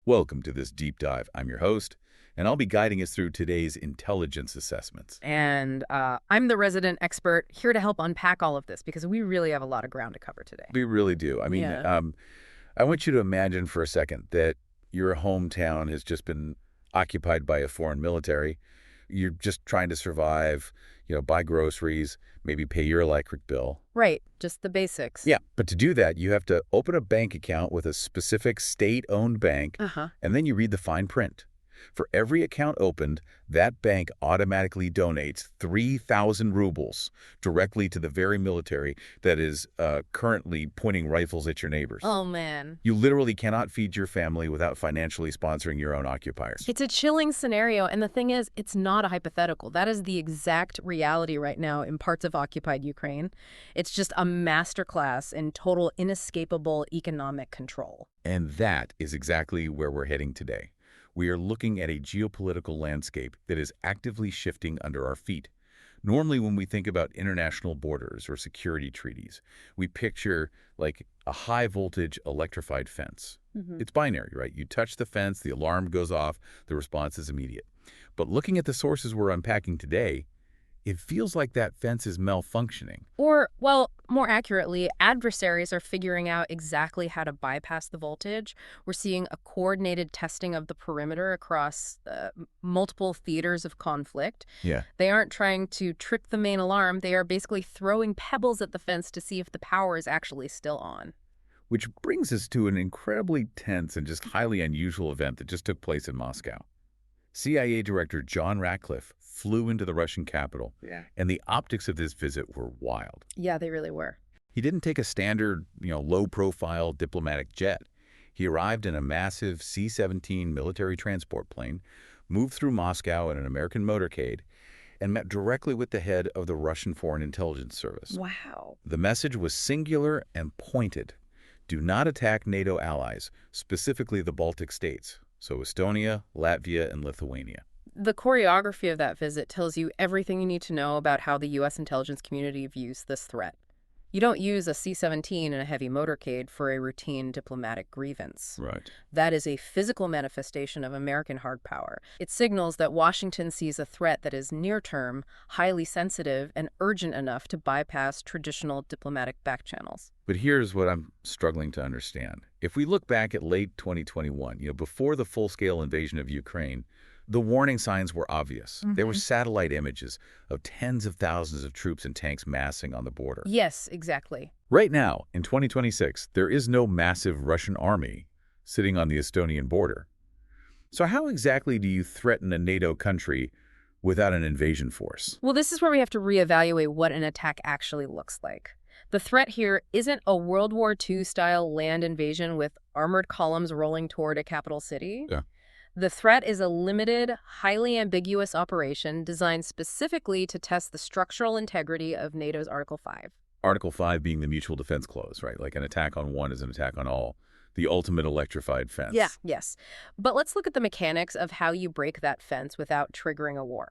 Welcome to this deep dive. I'm your host, and I'll be guiding us through today's intelligence assessments. And I'm the resident expert here to help unpack all of this because we really have a lot of ground to cover today. We really do. I want you to imagine for a second that your hometown has just been occupied by a foreign military. You're just trying to survive, buy groceries, maybe pay your electric bill. Right, just the basics. Yeah, but to do that, you have to open a bank account with a specific state-owned bank, and then you read the fine print. For every account opened, that bank automatically donates 3,000 rubles directly to the very military that is currently pointing rifles at your neighbors. Oh, man. You literally cannot feed your family without financially sponsoring your own occupiers. It's a chilling scenario, and the thing is, it's not a hypothetical. That is the exact reality right now in parts of occupied Ukraine. It's just a masterclass in total inescapable economic control. And that is exactly where we're heading today. We are looking at a geopolitical landscape that is actively shifting under our feet. Normally, when we think about international borders or security treaties, we picture like a high-voltage electrified fence. It's binary, right? You touch the fence, the alarm goes off, the response is immediate. But looking at the sources we're unpacking today, it feels like that fence is malfunctioning. Or, well, more accurately, adversaries are figuring out exactly how to bypass the voltage. We're seeing a coordinated testing of the perimeter across multiple theaters of conflict. Yeah. They aren't trying to trip the main alarm. They are basically throwing pebbles at the fence to see if the power is actually still on. Which brings us to an incredibly tense and just highly unusual event that just took place in Moscow. CIA Director John Ratcliffe flew into the Russian capital, and the optics of this visit were wild. Yeah, they really were. He didn't take a standard, low-profile diplomatic jet. He arrived in a massive C-17 military transport plane, moved through Moscow in an American motorcade, and met directly with the head of the Russian Foreign Intelligence Service. Wow. The message was singular and pointed. Do not attack NATO allies, specifically the Baltic states. So Estonia, Latvia, and Lithuania. The choreography of that visit tells you everything you need to know about how the U.S. intelligence community views this threat. You don't use a C-17 and a heavy motorcade for a routine diplomatic grievance. Right. That is a physical manifestation of American hard power. It signals that Washington sees a threat that is near-term, highly sensitive, and urgent enough to bypass traditional diplomatic backchannels. But here's what I'm struggling to understand. If we look back at late 2021, before the full-scale invasion of Ukraine, the warning signs were obvious. There were satellite images of tens of thousands of troops and tanks massing on the border. Yes, exactly. Right now, in 2026, there is no massive Russian army sitting on the Estonian border. So how exactly do you threaten a NATO country without an invasion force? Well, this is where we have to reevaluate what an attack actually looks like. The threat here isn't a World War II-style land invasion with armored columns rolling toward a capital city. Yeah. The threat is a limited, highly ambiguous operation designed specifically to test the structural integrity of NATO's Article 5. Article 5 being the mutual defense clause, right? Like an attack on one is an attack on all. The ultimate electrified fence. Yeah, yes. But let's look at the mechanics of how you break that fence without triggering a war.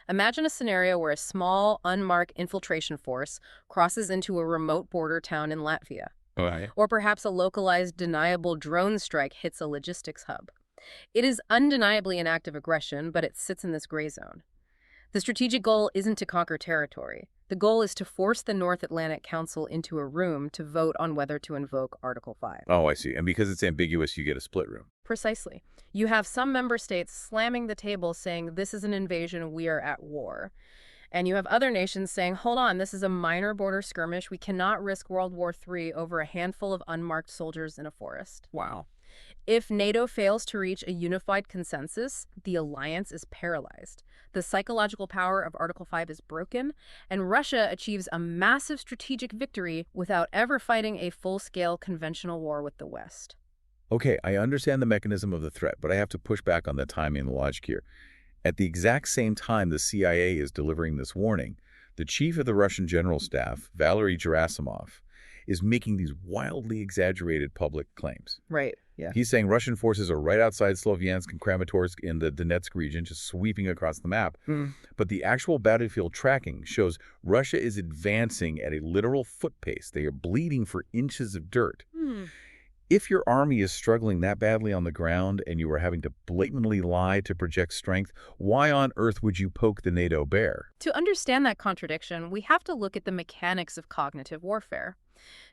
Imagine a scenario where a small, unmarked infiltration force crosses into a remote border town in Latvia. Right. Or perhaps a localized, deniable drone strike hits a logistics hub. It is undeniably an act of aggression, but it sits in this gray zone. The strategic goal isn't to conquer territory. The goal is to force the North Atlantic Council into a room to vote on whether to invoke Article 5. Oh, I see. And because it's ambiguous, you get a split room. Precisely. You have some member states slamming the table saying, this is an invasion, we are at war. And you have other nations saying, hold on, this is a minor border skirmish. We cannot risk World War III over a handful of unmarked soldiers in a forest. Wow. If NATO fails to reach a unified consensus, the alliance is paralyzed. The psychological power of Article 5 is broken, and Russia achieves a massive strategic victory without ever fighting a full-scale conventional war with the West. Okay, I understand the mechanism of the threat, but I have to push back on the timing and the logic here. At the exact same time the CIA is delivering this warning, the chief of the Russian General Staff, Valery Gerasimov, is making these wildly exaggerated public claims. Right, yeah. He's saying Russian forces are right outside Sloviansk and Kramatorsk in the Donetsk region, just sweeping across the map. But the actual battlefield tracking shows Russia is advancing at a literal foot pace. They are bleeding for inches of dirt. If your army is struggling that badly on the ground and you are having to blatantly lie to project strength, why on earth would you poke the NATO bear? To understand that contradiction, we have to look at the mechanics of cognitive warfare.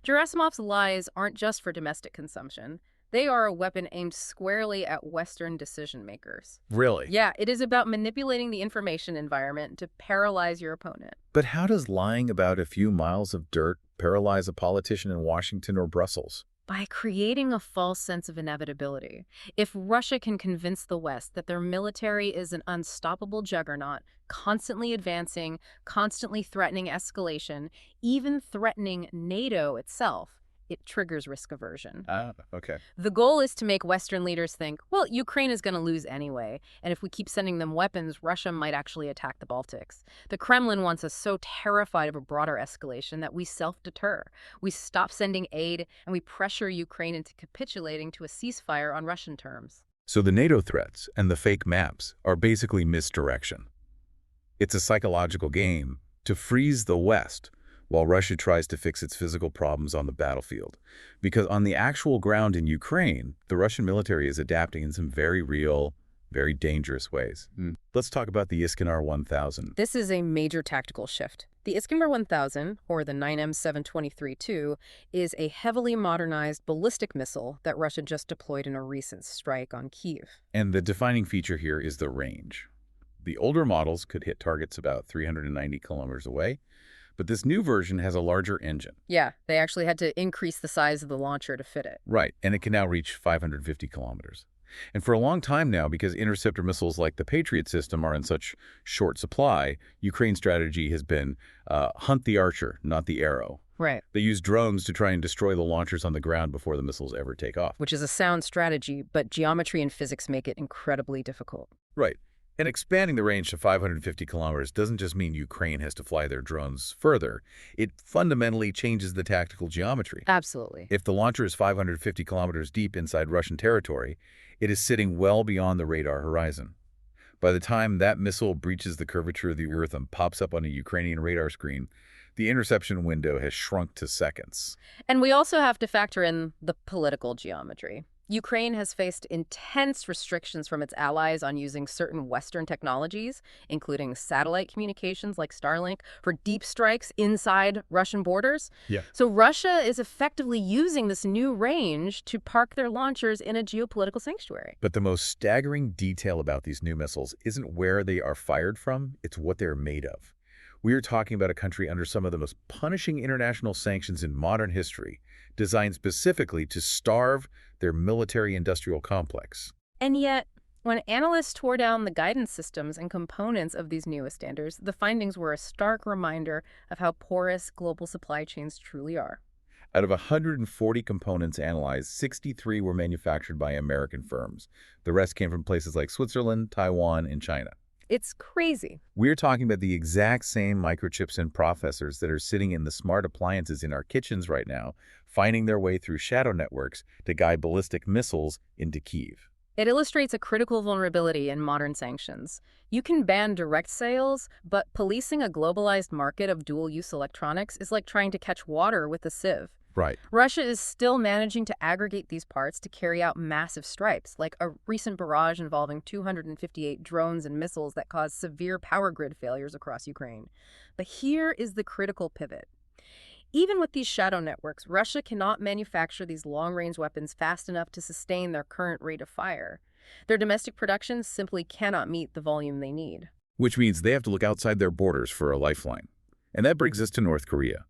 Gerasimov's lies aren't just for domestic consumption. They are a weapon aimed squarely at Western decision makers. Really? Yeah, it is about manipulating the information environment to paralyze your opponent. But how does lying about a few miles of dirt paralyze a politician in Washington or Brussels? By creating a false sense of inevitability. If Russia can convince the West that their military is an unstoppable juggernaut, constantly advancing, constantly threatening escalation, even threatening NATO itself, it triggers risk aversion. Okay. The goal is to make Western leaders think, well, Ukraine is going to lose anyway, and if we keep sending them weapons, Russia might actually attack the Baltics. The Kremlin wants us so terrified of a broader escalation that we self-deter. We stop sending aid, and we pressure Ukraine into capitulating to a ceasefire on Russian terms. So the NATO threats and the fake maps are basically misdirection. It's a psychological game to freeze the West while Russia tries to fix its physical problems on the battlefield. Because on the actual ground in Ukraine, the Russian military is adapting in some very real, very dangerous ways. Let's talk about the Iskander-1000. This is a major tactical shift. The Iskander-1000, or the 9M723-2, is a heavily modernized ballistic missile that Russia just deployed in a recent strike on Kyiv. And the defining feature here is the range. The older models could hit targets about 390 kilometers away, but this new version has a larger engine. Yeah, they actually had to increase the size of the launcher to fit it. Right, and it can now reach 550 kilometers. And for a long time now, because interceptor missiles like the Patriot system are in such short supply, Ukraine's strategy has been hunt the archer, not the arrow. Right. They use drones to try and destroy the launchers on the ground before the missiles ever take off. Which is a sound strategy, but geometry and physics make it incredibly difficult. Right. And expanding the range to 550 kilometers doesn't just mean Ukraine has to fly their drones further. It fundamentally changes the tactical geometry. Absolutely. If the launcher is 550 kilometers deep inside Russian territory, it is sitting well beyond the radar horizon. By the time that missile breaches the curvature of the Earth and pops up on a Ukrainian radar screen, the interception window has shrunk to seconds. And we also have to factor in the political geometry. Ukraine has faced intense restrictions from its allies on using certain Western technologies, including satellite communications like Starlink, for deep strikes inside Russian borders. Yeah. So Russia is effectively using this new range to park their launchers in a geopolitical sanctuary. But the most staggering detail about these new missiles isn't where they are fired from, it's what they're made of. We are talking about a country under some of the most punishing international sanctions in modern history, designed specifically to starve their military-industrial complex. And yet, when analysts tore down the guidance systems and components of these newest standards, the findings were a stark reminder of how porous global supply chains truly are. Out of 140 components analyzed, 63 were manufactured by American firms. The rest came from places like Switzerland, Taiwan, and China. It's crazy. We're talking about the exact same microchips and processors that are sitting in the smart appliances in our kitchens right now, finding their way through shadow networks to guide ballistic missiles into Kyiv. It illustrates a critical vulnerability in modern sanctions. You can ban direct sales, but policing a globalized market of dual-use electronics is like trying to catch water with a sieve. Right. Russia is still managing to aggregate these parts to carry out massive strikes, like a recent barrage involving 258 drones and missiles that caused severe power grid failures across Ukraine. But here is the critical pivot. Even with these shadow networks, Russia cannot manufacture these long-range weapons fast enough to sustain their current rate of fire. Their domestic production simply cannot meet the volume they need. Which means they have to look outside their borders for a lifeline. And that brings us to North Korea.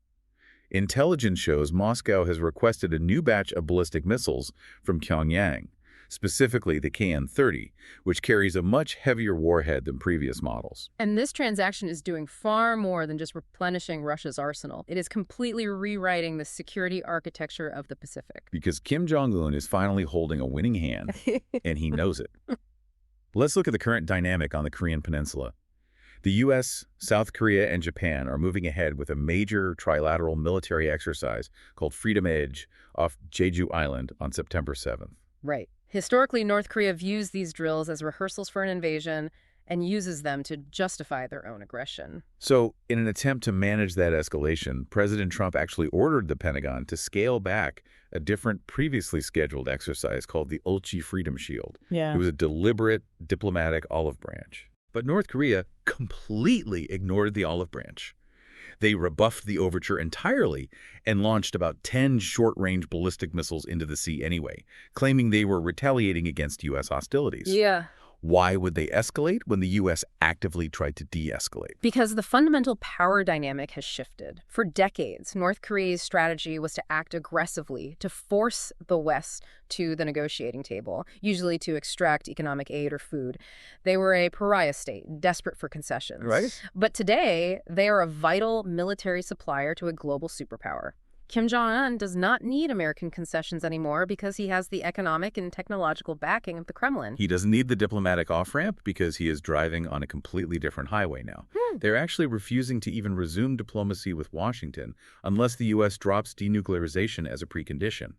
Intelligence shows Moscow has requested a new batch of ballistic missiles from Pyongyang, specifically the KN-30, which carries a much heavier warhead than previous models. And this transaction is doing far more than just replenishing Russia's arsenal. It is completely rewriting the security architecture of the Pacific. Because Kim Jong-un is finally holding a winning hand, and he knows it. Let's look at the current dynamic on the Korean Peninsula. The U.S., South Korea, and Japan are moving ahead with a major trilateral military exercise called Freedom Edge off Jeju Island on September 7th. Right. Historically, North Korea views these drills as rehearsals for an invasion and uses them to justify their own aggression. So, in an attempt to manage that escalation, President Trump actually ordered the Pentagon to scale back a different, previously scheduled exercise called the Ulchi Freedom Shield. Yeah. It was a deliberate diplomatic olive branch. But North Korea completely ignored the olive branch. They rebuffed the overture entirely and launched about 10 short-range ballistic missiles into the sea anyway, claiming they were retaliating against U.S. hostilities. Yeah. Why would they escalate when the U.S. actively tried to de-escalate? Because the fundamental power dynamic has shifted. For decades, North Korea's strategy was to act aggressively to force the West to the negotiating table, usually to extract economic aid or food. They were a pariah state, desperate for concessions. Right. But today, they are a vital military supplier to a global superpower. Kim Jong-un does not need American concessions anymore because he has the economic and technological backing of the Kremlin. He doesn't need the diplomatic off-ramp because he is driving on a completely different highway now. They're actually refusing to even resume diplomacy with Washington unless the U.S. drops denuclearization as a precondition.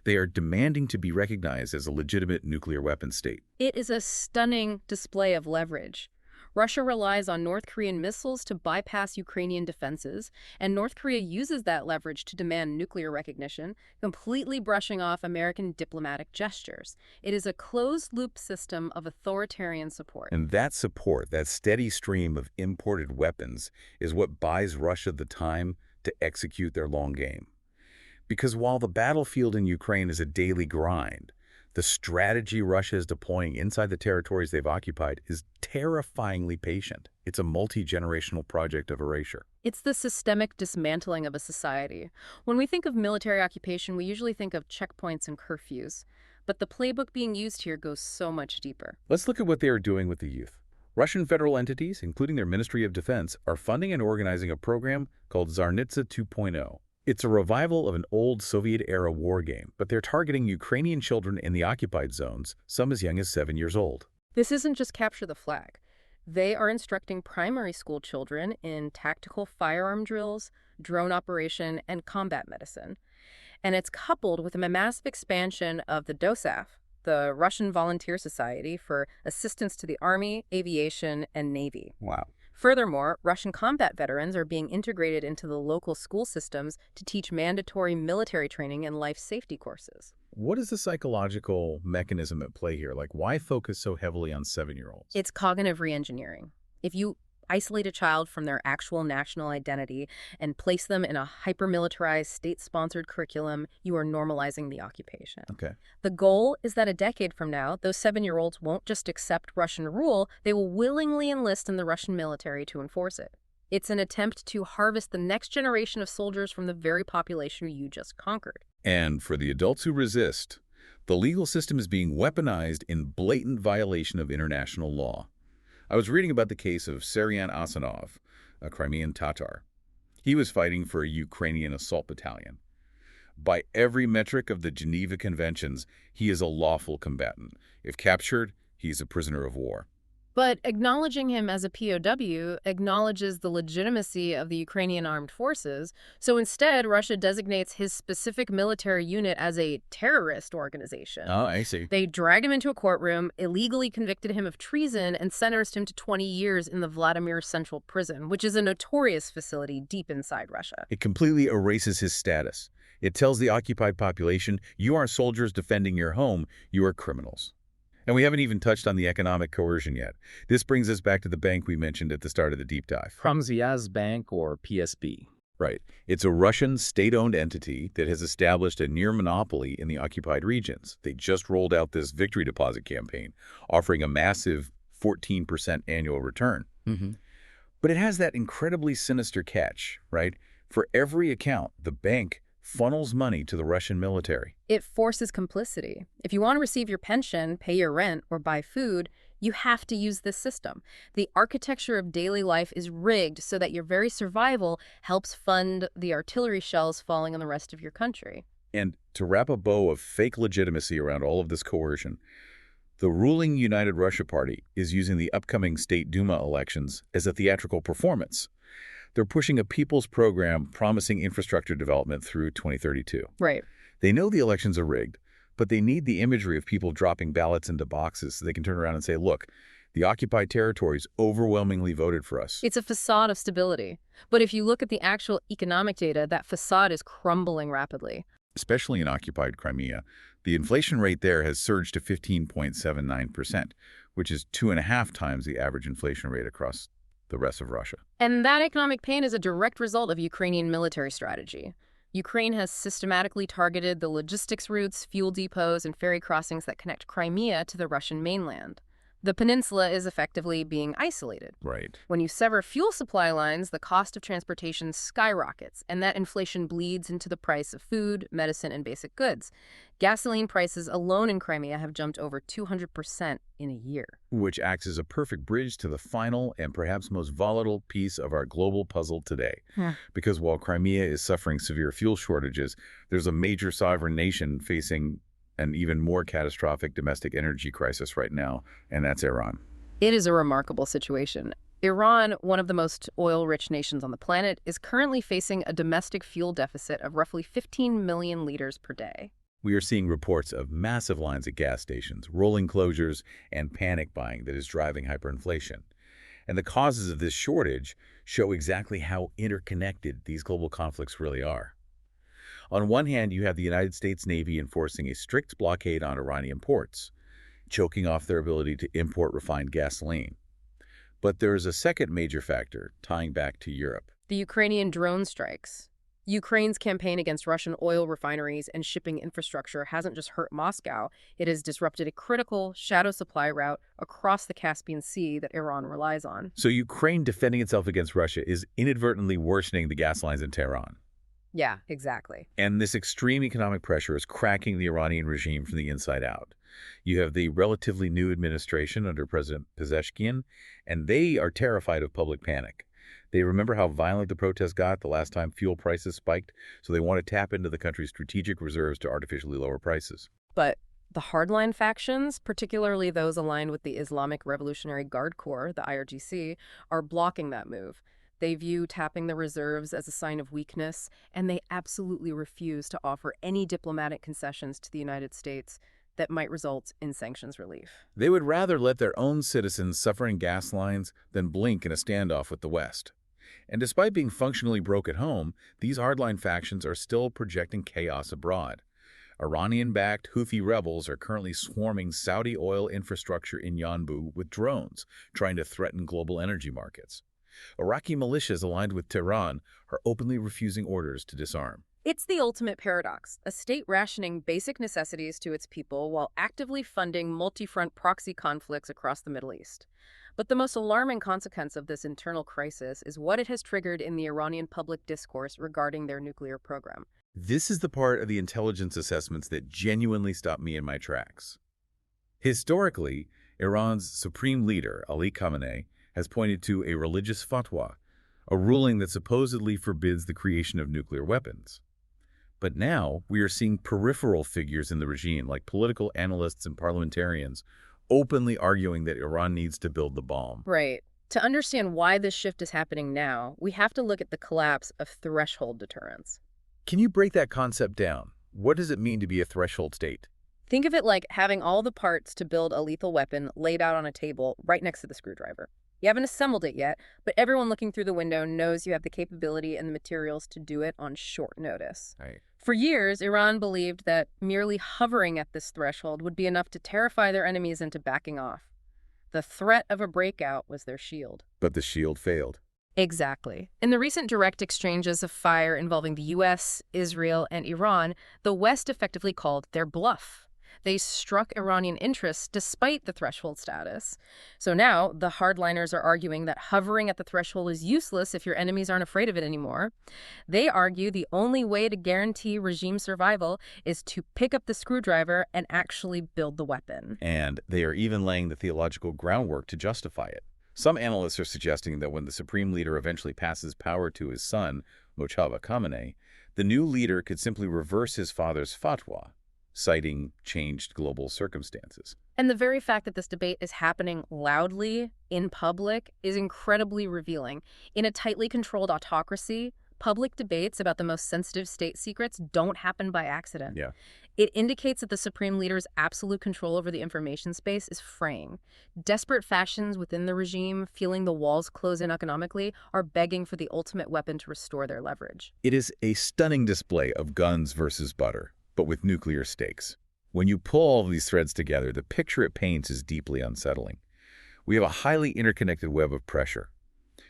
They are demanding to be recognized as a legitimate nuclear weapon state. It is a stunning display of leverage. Russia relies on North Korean missiles to bypass Ukrainian defenses, and North Korea uses that leverage to demand nuclear recognition, completely brushing off American diplomatic gestures. It is a closed-loop system of authoritarian support. And that support, that steady stream of imported weapons, is what buys Russia the time to execute their long game. Because while the battlefield in Ukraine is a daily grind, the strategy Russia is deploying inside the territories they've occupied is terrifyingly patient. It's a multi-generational project of erasure. It's the systemic dismantling of a society. When we think of military occupation, we usually think of checkpoints and curfews. But the playbook being used here goes so much deeper. Let's look at what they are doing with the youth. Russian federal entities, including their Ministry of Defense, are funding and organizing a program called Tsarnitsa 2.0. It's a revival of an old Soviet-era war game, but they're targeting Ukrainian children in the occupied zones, some as young as 7 years old. This isn't just capture the flag. They are instructing primary school children in tactical firearm drills, drone operation, and combat medicine. And it's coupled with a massive expansion of the DOSAF, the Russian Volunteer Society for Assistance to the Army, Aviation, and Navy. Wow. Furthermore, Russian combat veterans are being integrated into the local school systems to teach mandatory military training and life safety courses. What is the psychological mechanism at play here? Like, why focus so heavily on 7-year-olds? It's cognitive reengineering. If you isolate a child from their actual national identity and place them in a hyper-militarized, state-sponsored curriculum, you are normalizing the occupation. Okay. The goal is that a decade from now, those 7-year-olds won't just accept Russian rule, they will willingly enlist in the Russian military to enforce it. It's an attempt to harvest the next generation of soldiers from the very population you just conquered. And for the adults who resist, the legal system is being weaponized in blatant violation of international law. I was reading about the case of Seryan Asanov, a Crimean Tatar. He was fighting for a Ukrainian assault battalion. By every metric of the Geneva Conventions, he is a lawful combatant. If captured, he's a prisoner of war. But acknowledging him as a POW acknowledges the legitimacy of the Ukrainian armed forces, so instead Russia designates his specific military unit as a terrorist organization. Oh, I see. They dragged him into a courtroom, illegally convicted him of treason, and sentenced him to 20 years in the Vladimir Central Prison, which is a notorious facility deep inside Russia. It completely erases his status. It tells the occupied population, you are soldiers defending your home, you are criminals. And we haven't even touched on the economic coercion yet. This brings us back to the bank we mentioned at the start of the deep dive. Pramsvyaz Bank, or PSB. Right. It's a Russian state-owned entity that has established a near monopoly in the occupied regions. They just rolled out this victory deposit campaign, offering a massive 14% annual return. But it has that incredibly sinister catch, right? For every account, the bank funnels money to the Russian military. It forces complicity. If you want to receive your pension, pay your rent, or buy food, you have to use this system. The architecture of daily life is rigged so that your very survival helps fund the artillery shells falling on the rest of your country. And to wrap a bow of fake legitimacy around all of this coercion, the ruling United Russia Party is using the upcoming State Duma elections as a theatrical performance. They're pushing a people's program promising infrastructure development through 2032. Right. They know the elections are rigged, but they need the imagery of people dropping ballots into boxes so they can turn around and say, look, the occupied territories overwhelmingly voted for us. It's a facade of stability. But if you look at the actual economic data, that facade is crumbling rapidly. especially in occupied Crimea. The inflation rate there has surged to 15.79%, which is 2.5 times the average inflation rate across the rest of Russia. And that economic pain is a direct result of Ukrainian military strategy. Ukraine has systematically targeted the logistics routes, fuel depots, and ferry crossings that connect Crimea to the Russian mainland. The peninsula is effectively being isolated. Right. When you sever fuel supply lines, the cost of transportation skyrockets, and that inflation bleeds into the price of food, medicine, and basic goods. Gasoline prices alone in Crimea have jumped over 200% in a year. Which acts as a perfect bridge to the final and perhaps most volatile piece of our global puzzle today. Because while Crimea is suffering severe fuel shortages, there's a major sovereign nation facing an even more catastrophic domestic energy crisis right now, and that's Iran. It is a remarkable situation. Iran, one of the most oil-rich nations on the planet, is currently facing a domestic fuel deficit of roughly 15 million liters per day. We are seeing reports of massive lines at gas stations, rolling closures, and panic buying that is driving hyperinflation. And the causes of this shortage show exactly how interconnected these global conflicts really are. On one hand, you have the United States Navy enforcing a strict blockade on Iranian ports, choking off their ability to import refined gasoline. But there is a second major factor tying back to Europe. The Ukrainian drone strikes. Ukraine's campaign against Russian oil refineries and shipping infrastructure hasn't just hurt Moscow, it has disrupted a critical shadow supply route across the Caspian Sea that Iran relies on. So Ukraine defending itself against Russia is inadvertently worsening the gas lines in Tehran. Yeah, exactly. And this extreme economic pressure is cracking the Iranian regime from the inside out. You have the relatively new administration under President Pezeshkian, and they are terrified of public panic. They remember how violent the protests got the last time fuel prices spiked, so they want to tap into the country's strategic reserves to artificially lower prices. But the hardline factions, particularly those aligned with the Islamic Revolutionary Guard Corps, the IRGC, are blocking that move. They view tapping the reserves as a sign of weakness, and they absolutely refuse to offer any diplomatic concessions to the United States that might result in sanctions relief. They would rather let their own citizens suffer in gas lines than blink in a standoff with the West. And despite being functionally broke at home, these hardline factions are still projecting chaos abroad. Iranian-backed Houthi rebels are currently swarming Saudi oil infrastructure in Yanbu with drones, trying to threaten global energy markets. Iraqi militias aligned with Tehran are openly refusing orders to disarm. It's the ultimate paradox, a state rationing basic necessities to its people while actively funding multi-front proxy conflicts across the Middle East. But the most alarming consequence of this internal crisis is what it has triggered in the Iranian public discourse regarding their nuclear program. This is the part of the intelligence assessments that genuinely stopped me in my tracks. Historically, Iran's Supreme Leader, Ali Khamenei, has pointed to a religious fatwa, a ruling that supposedly forbids the creation of nuclear weapons. But now we are seeing peripheral figures in the regime, like political analysts and parliamentarians, openly arguing that Iran needs to build the bomb. Right. To understand why this shift is happening now, we have to look at the collapse of threshold deterrence. Can you break that concept down? What does it mean to be a threshold state? Think of it like having all the parts to build a lethal weapon laid out on a table right next to the screwdriver. You haven't assembled it yet, but everyone looking through the window knows you have the capability and the materials to do it on short notice. Right. For years, Iran believed that merely hovering at this threshold would be enough to terrify their enemies into backing off. The threat of a breakout was their shield. But the shield failed. Exactly. In the recent direct exchanges of fire involving the U.S., Israel, and Iran, the West effectively called their bluff. They struck Iranian interests despite the threshold status. So now, the hardliners are arguing that hovering at the threshold is useless if your enemies aren't afraid of it anymore. They argue the only way to guarantee regime survival is to pick up the screwdriver and actually build the weapon. And they are even laying the theological groundwork to justify it. Some analysts are suggesting that when the Supreme Leader eventually passes power to his son, Mojtaba Khamenei, the new leader could simply reverse his father's fatwa, citing changed global circumstances. And the very fact that this debate is happening loudly, in public, is incredibly revealing. In a tightly controlled autocracy, Public debates about the most sensitive state secrets don't happen by accident. Yeah. It indicates that the Supreme Leader's absolute control over the information space is fraying. Desperate factions within the regime, feeling the walls close in economically, are begging for the ultimate weapon to restore their leverage. It is a stunning display of guns versus butter, but with nuclear stakes. When you pull all of these threads together, the picture it paints is deeply unsettling. We have a highly interconnected web of pressure.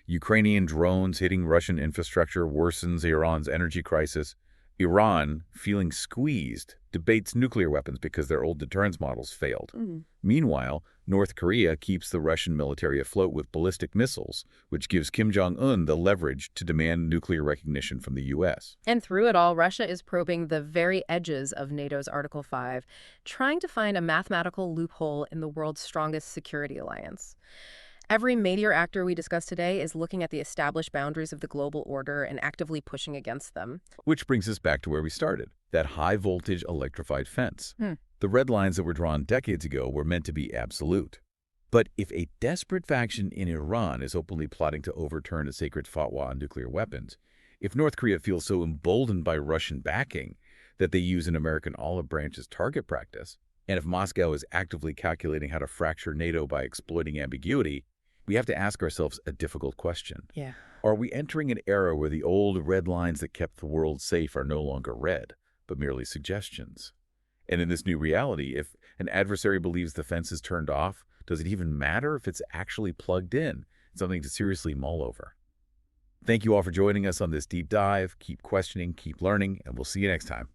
Ukrainian drones hitting Russian infrastructure worsens Iran's energy crisis. Iran, feeling squeezed, debates nuclear weapons because their old deterrence models failed. Meanwhile, North Korea keeps the Russian military afloat with ballistic missiles, which gives Kim Jong-un the leverage to demand nuclear recognition from the U.S. And through it all, Russia is probing the very edges of NATO's Article 5, trying to find a mathematical loophole in the world's strongest security alliance. Every major actor we discussed today is looking at the established boundaries of the global order and actively pushing against them. Which brings us back to where we started, that high-voltage electrified fence. The red lines that were drawn decades ago were meant to be absolute. But if a desperate faction in Iran is openly plotting to overturn a sacred fatwa on nuclear weapons, if North Korea feels so emboldened by Russian backing that they use an American olive branch as target practice, and if Moscow is actively calculating how to fracture NATO by exploiting ambiguity, we have to ask ourselves a difficult question. Are we entering an era where the old red lines that kept the world safe are no longer red, but merely suggestions? And in this new reality, if an adversary believes the fence is turned off, does it even matter if it's actually plugged in? Something to seriously mull over. Thank you all for joining us on this deep dive. Keep questioning, keep learning, and we'll see you next time.